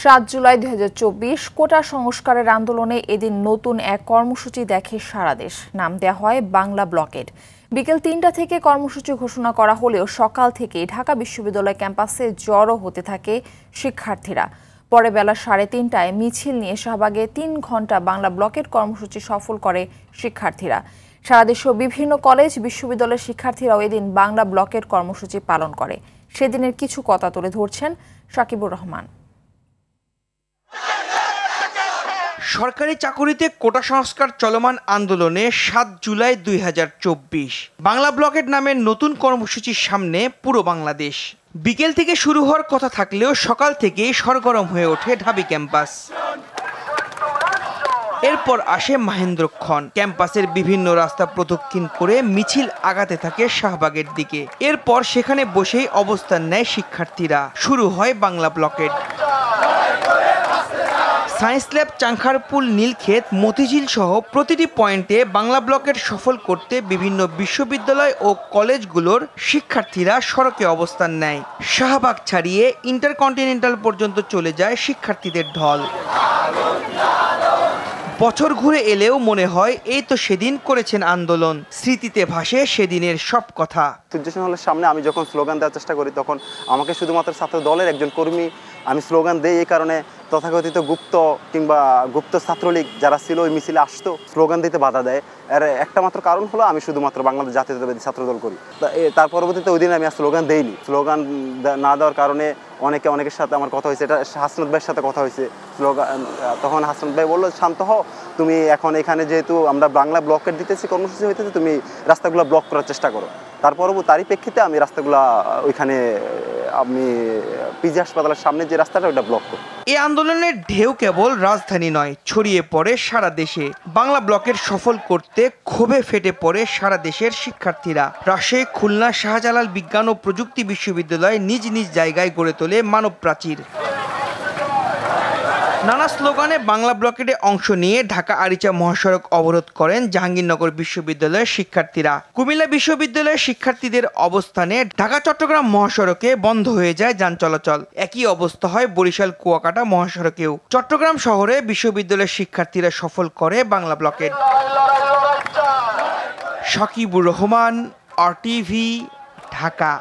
৭ জুলাই ২০২৪ কোটা সংস্কারের আন্দোলনে এদিন নতুন এক কর্মসূচি দেখে সারা দেশ। নাম দেওয়া হয় বাংলা ব্লকেড। বিকেল ৩টা থেকে কর্মসূচি ঘোষণা করা হলেও সকাল থেকেই ঢাকা বিশ্ববিদ্যালয় ক্যাম্পাসে জড়ো হতে থাকে শিক্ষার্থীরা। পরে বেলা ৩:৩০টায় মিছিল নিয়ে শাহবাগে ৩ ঘণ্টা বাংলা ব্লকেড কর্মসূচি সফল করে শিক্ষার্থীরা। সারা দেশেও বিভিন্ন কলেজ বিশ্ববিদ্যালয়ের শিক্ষার্থীরাও এদিন বাংলা ব্লকেড কর্মসূচি পালন করে। সেদিনের কিছু কথা তুলে ধরছেন সাকিবুর রহমান। সরকারি চাকুরিতে কোটা সংস্কার চলমান আন্দোলনে ৭ জুলাই ২০২৪ বাংলা ব্লকেড নামের নতুন কর্মসূচির সামনে পুরো বাংলাদেশ। বিকেল থেকে শুরু হওয়ার কথা থাকলেও সকাল থেকেই সরগরম হয়ে ওঠে ঢাবি ক্যাম্পাস। এরপর আসে মাহেন্দ্রক্ষণ। ক্যাম্পাসের বিভিন্ন রাস্তা প্রদক্ষিণ করে মিছিল আগাতে থাকে শাহবাগের দিকে। এরপর সেখানে বসেই অবস্থান নেয় শিক্ষার্থীরা। শুরু হয় Bangla blocked. Science lab, Chankharpul, Nilkhet, Motijheel সহ প্রতিটি পয়েন্টে বাংলা ব্লকেড সফল করতে বিভিন্ন বিশ্ববিদ্যালয় ও কলেজগুলোর শিক্ষার্থীরা সড়কে অবস্থান নেয়। শাহবাগ ছাড়িয়ে ইন্টারকন্টিনেন্টাল পর্যন্ত চলে যায় শিক্ষার্থীদের ঢল। বছর ঘুরে এলেও মনে হয় এই তো সেদিন করেছেন আন্দোলন। স্মৃতিতে ভাসে সেদিনের সব কথা। সূর্যসেন হলের সামনে আমি যখন স্লোগান দেওয়ার চেষ্টা করি, তখন আমাকে শুধুমাত্র ছাত্র দলের একজন কর্মী আমি স্লোগান দেই। এই কারণে তথাকথিত গুপ্ত ছাত্রলীগ যারা ছিল ওই মিছিলে আসতো, স্লোগান দিতে বাধা দেয়। এর একটা মাত্র কারণ হলো আমি শুধুমাত্র বাংলাদেশ জাতীয়তাবাদী ছাত্রদল করি। তার পরবর্তীতে ওই দিন আমি আর স্লোগান দেইনি। স্লোগান না দেওয়ার কারণে অনেকের সাথে আমার কথা হয়েছে। এটা হাসনাত ভাইয়ের সাথে কথা হয়েছে। তখন হাসনাত ভাই বললো, শান্ত হও, তুমি এখন এখানে যেহেতু আমরা বাংলা ব্লকেট দিতেছি, কর্মসূচি হইতেছে, তুমি রাস্তাগুলো ব্লক করার চেষ্টা করো। তারই প্রেক্ষিতে আমি রাস্তাগুলা ওইখানে আমি পিজি হাসপাতালের সামনে যে রাস্তাটা ওইটা ব্লক করি। এই আন্দোলনের ঢেউ কেবল রাজধানী নয়, ছড়িয়ে পড়ে সারা দেশে। বাংলা ব্লকের সফল করতে ক্ষোভে ফেটে পড়ে সারা দেশের শিক্ষার্থীরা। রাজশাহী, খুলনা, শাহজালাল বিজ্ঞান ও প্রযুক্তি বিশ্ববিদ্যালয় নিজ নিজ জায়গায় গড়ে তোলে মানব প্রাচীর। নানা স্লোগানে বাংলা ব্লকেটে অংশ নিয়ে ঢাকা আরিচা মহাসড়ক অবরোধ করেন জাহাঙ্গীরনগর বিশ্ববিদ্যালয়ের শিক্ষার্থীরা। কুমিল্লা বিশ্ববিদ্যালয়ের শিক্ষার্থীদের অবস্থানে ঢাকা চট্টগ্রাম মহাসড়কে বন্ধ হয়ে যায় যান চলাচল। একই অবস্থা হয় বরিশাল কুয়াকাটা মহাসড়কেও। চট্টগ্রাম শহরে বিশ্ববিদ্যালয়ের শিক্ষার্থীরা সফল করে বাংলা ব্লকেট। সাকিবুর রহমান, RTV, ঢাকা।